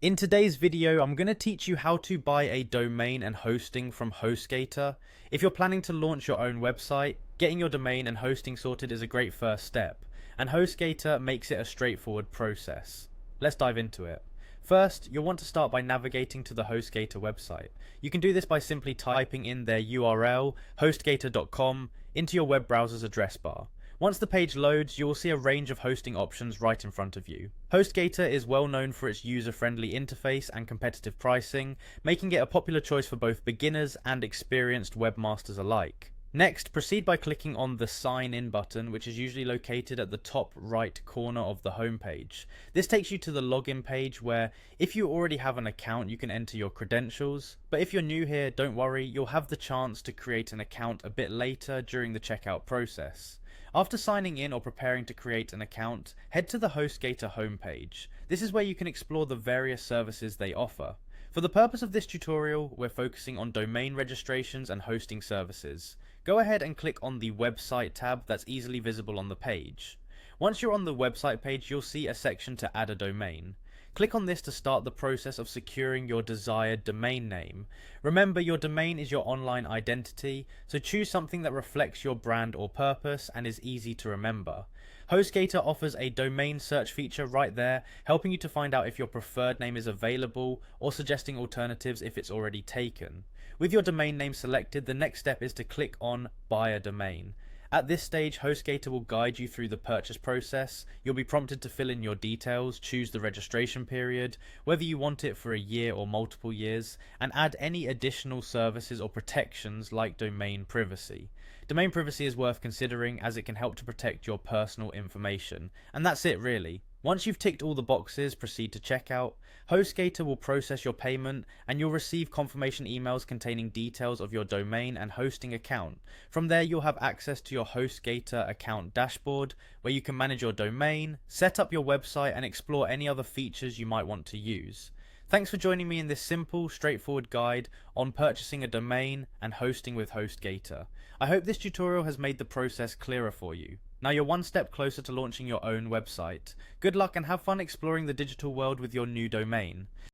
In today's video, I'm going to teach you how to buy a domain and hosting from Hostgator. If you're planning to launch your own website, getting your domain and hosting sorted is a great first step, and Hostgator makes it a straightforward process. Let's dive into it. First, you'll want to start by navigating to the Hostgator website. You can do this by simply typing in their URL, hostgator.com, into your web browser's address bar. Once the page loads, you will see a range of hosting options right in front of you. Hostgator is well known for its user-friendly interface and competitive pricing, making it a popular choice for both beginners and experienced webmasters alike. Next, proceed by clicking on the Sign In button, which is usually located at the top right corner of the homepage. This takes you to the login page where, if you already have an account, you can enter your credentials. But if you're new here, don't worry, you'll have the chance to create an account a bit later during the checkout process. After signing in or preparing to create an account, head to the Hostgator homepage. This is where you can explore the various services they offer. For the purpose of this tutorial, we're focusing on domain registrations and hosting services. Go ahead and click on the website tab that's easily visible on the page. Once you're on the website page, you'll see a section to add a domain. Click on this to start the process of securing your desired domain name. Remember, your domain is your online identity, so choose something that reflects your brand or purpose and is easy to remember. Hostgator offers a domain search feature right there, helping you to find out if your preferred name is available or suggesting alternatives if it's already taken. With your domain name selected, the next step is to click on Buy a Domain. At this stage, Hostgator will guide you through the purchase process. You'll be prompted to fill in your details, choose the registration period, whether you want it for a year or multiple years, and add any additional services or protections like domain privacy. Domain privacy is worth considering as it can help to protect your personal information. And that's it really. Once you've ticked all the boxes, proceed to checkout. Hostgator will process your payment and you'll receive confirmation emails containing details of your domain and hosting account. From there, you'll have access to your Hostgator account dashboard where you can manage your domain, set up your website, and explore any other features you might want to use. Thanks for joining me in this simple, straightforward guide on purchasing a domain and hosting with Hostgator. I hope this tutorial has made the process clearer for you. Now you're one step closer to launching your own website. Good luck and have fun exploring the digital world with your new domain.